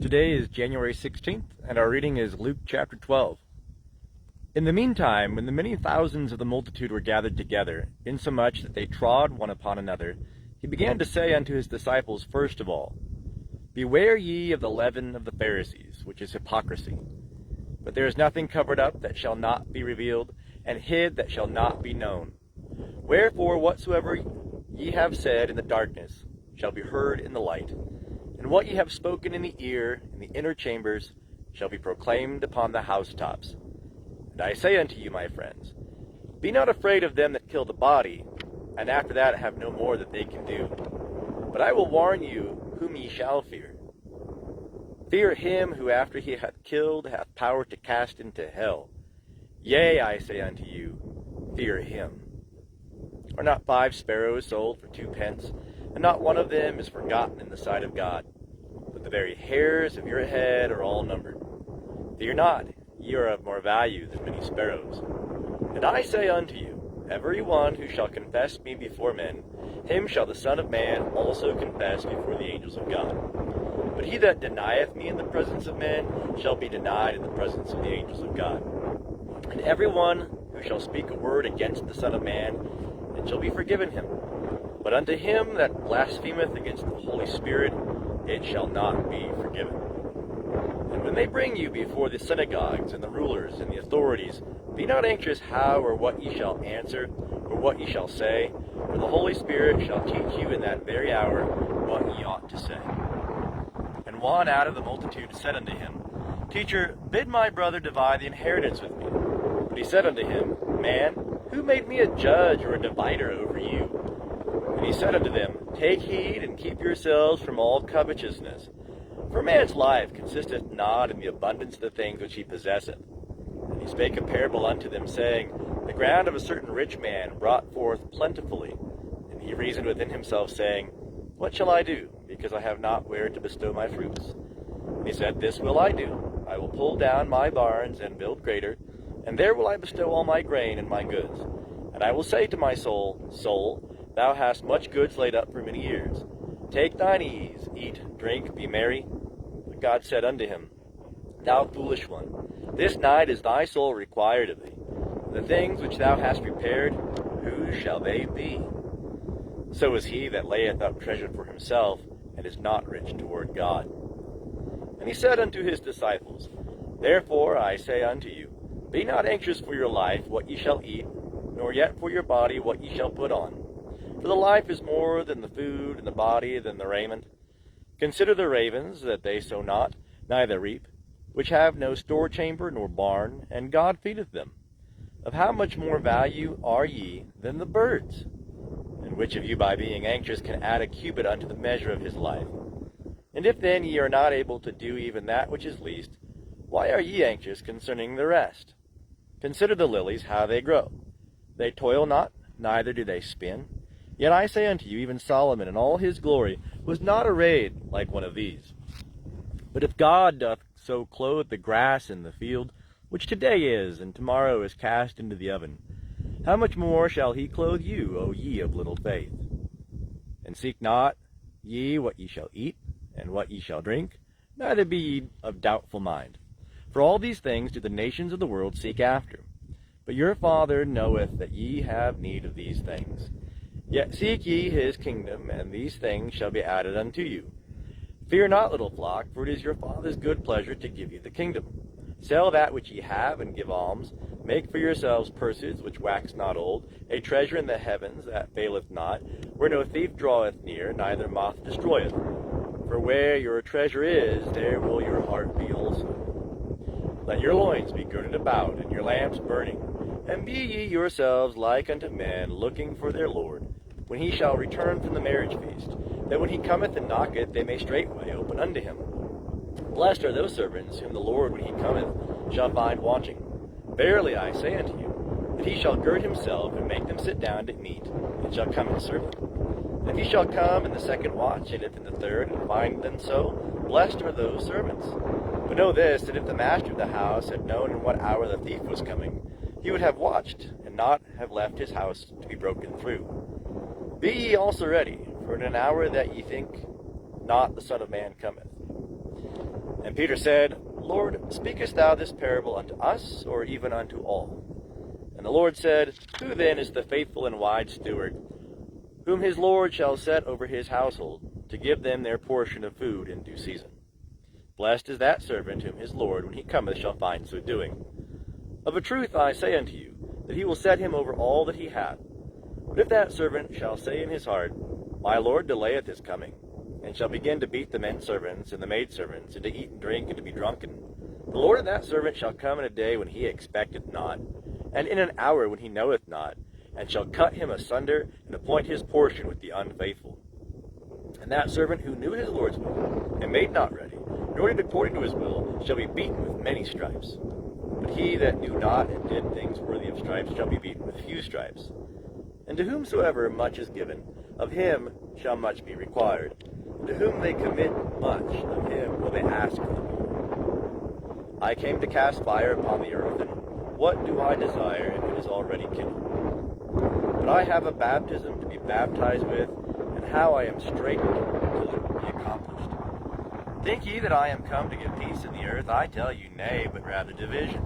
Today is January 16th, and our reading is Luke chapter 12. In the meantime, when the many thousands of the multitude were gathered together, insomuch that they trod one upon another, he began to say unto his disciples first of all, Beware ye of the leaven of the Pharisees, which is hypocrisy. But there is nothing covered up that shall not be revealed, and hid that shall not be known. Wherefore whatsoever ye have said in the darkness shall be heard in the light, and what ye have spoken in the ear, in the inner chambers, shall be proclaimed upon the housetops. And I say unto you, my friends, be not afraid of them that kill the body, and after that have no more that they can do. But I will warn you whom ye shall fear. Fear him who after he hath killed hath power to cast into hell. Yea, I say unto you, fear him. Are not 5 sparrows sold for 2 pence? And not one of them is forgotten in the sight of God. But the very hairs of your head are all numbered. Fear not, ye are of more value than many sparrows. And I say unto you, every one who shall confess me before men, him shall the Son of Man also confess before the angels of God. But he that denieth me in the presence of men shall be denied in the presence of the angels of God. And every one who shall speak a word against the Son of Man, it shall be forgiven him. But unto him that blasphemeth against the Holy Spirit, it shall not be forgiven. And when they bring you before the synagogues and the rulers and the authorities, be not anxious how or what ye shall answer, or what ye shall say, for the Holy Spirit shall teach you in that very hour what ye ought to say. And one out of the multitude said unto him, Teacher, bid my brother divide the inheritance with me. But he said unto him, Man, who made me a judge or a divider over you? And he said unto them, Take heed, and keep yourselves from all covetousness. For man's life consisteth not in the abundance of the things which he possesseth. And he spake a parable unto them, saying, The ground of a certain rich man brought forth plentifully. And he reasoned within himself, saying, What shall I do, because I have not where to bestow my fruits? And he said, This will I do. I will pull down my barns and build greater, and there will I bestow all my grain and my goods. And I will say to my soul, Soul, thou hast much goods laid up for many years. Take thine ease, eat, drink, be merry. But God said unto him, Thou foolish one, this night is thy soul required of thee. The things which thou hast prepared, whose shall they be? So is he that layeth up treasure for himself, and is not rich toward God. And he said unto his disciples, Therefore I say unto you, be not anxious for your life, what ye shall eat, nor yet for your body, what ye shall put on. For the life is more than the food, and the body than the raiment. Consider the ravens, that they sow not, neither reap, which have no store chamber nor barn, and God feedeth them. Of how much more value are ye than the birds? And which of you by being anxious can add a cubit unto the measure of his life? And if then ye are not able to do even that which is least, why are ye anxious concerning the rest? Consider the lilies, how they grow. They toil not, neither do they spin. Yet I say unto you, even Solomon in all his glory was not arrayed like one of these. But if God doth so clothe the grass in the field, which today is, and tomorrow is cast into the oven, how much more shall he clothe you, O ye of little faith? And seek not ye what ye shall eat, and what ye shall drink, neither be ye of doubtful mind. For all these things do the nations of the world seek after. But your Father knoweth that ye have need of these things. Yet seek ye his kingdom, and these things shall be added unto you. Fear not, little flock, for it is your Father's good pleasure to give you the kingdom. Sell that which ye have, and give alms. Make for yourselves purses which wax not old, a treasure in the heavens that faileth not, where no thief draweth near, neither moth destroyeth. For where your treasure is, there will your heart be also. Let your loins be girded about, and your lamps burning. And be ye yourselves like unto men, looking for their Lord, when he shall return from the marriage feast, that when he cometh and knocketh, they may straightway open unto him. Blessed are those servants whom the Lord, when he cometh, shall find watching. Verily I say unto you, that he shall gird himself, and make them sit down to meat, and shall come and serve them. And if he shall come in the second watch, and if in the third, and find them so, blessed are those servants. But know this, that if the master of the house had known in what hour the thief was coming, he would have watched, and not have left his house to be broken through. Be ye also ready, for in an hour that ye think not the Son of Man cometh. And Peter said, Lord, speakest thou this parable unto us, or even unto all? And the Lord said, Who then is the faithful and wise steward, whom his Lord shall set over his household, to give them their portion of food in due season? Blessed is that servant whom his Lord, when he cometh, shall find so doing. Of a truth I say unto you, that he will set him over all that he hath. But if that servant shall say in his heart, My Lord delayeth his coming, and shall begin to beat the men servants and the maidservants, and to eat and drink and to be drunken, the Lord of that servant shall come in a day when he expecteth not, and in an hour when he knoweth not, and shall cut him asunder, and appoint his portion with the unfaithful. And that servant who knew his Lord's will, and made not ready, nor did according to his will, shall be beaten with many stripes. But he that knew not, and did things worthy of stripes, shall be beaten with few stripes. And to whomsoever much is given, of him shall much be required. And to whom they commit much, of him will they ask for the more. I came to cast fire upon the earth, and what do I desire if it is already kindled? But I have a baptism to be baptized with, and how I am straitened till it be accomplished. Think ye that I am come to give peace in the earth? I tell you, nay, but rather division.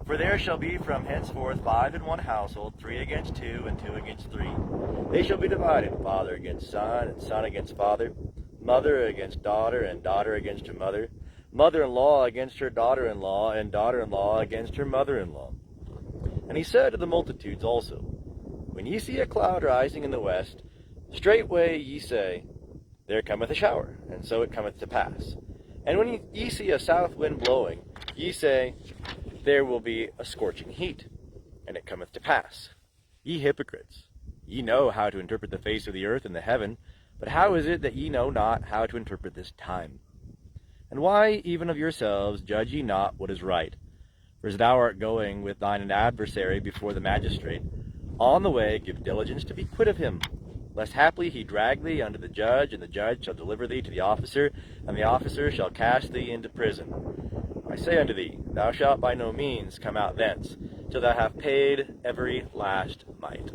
For there shall be from henceforth 5 in one household, 3 against 2, and 2 against 3. They shall be divided, father against son, and son against father, mother against daughter, and daughter against her mother, mother-in-law against her daughter-in-law, and daughter-in-law against her mother-in-law. And he said to the multitudes also, When ye see a cloud rising in the west, straightway ye say, There cometh a shower, and so it cometh to pass. And when ye see a south wind blowing, ye say, There will be a scorching heat, and it cometh to pass. Ye hypocrites, ye know how to interpret the face of the earth and the heaven, but how is it that ye know not how to interpret this time? And why even of yourselves judge ye not what is right? For as thou art going with thine adversary before the magistrate, on the way give diligence to be quit of him, lest haply he drag thee unto the judge, and the judge shall deliver thee to the officer, and the officer shall cast thee into prison. I say unto thee, thou shalt by no means come out thence, till thou have paid every last mite.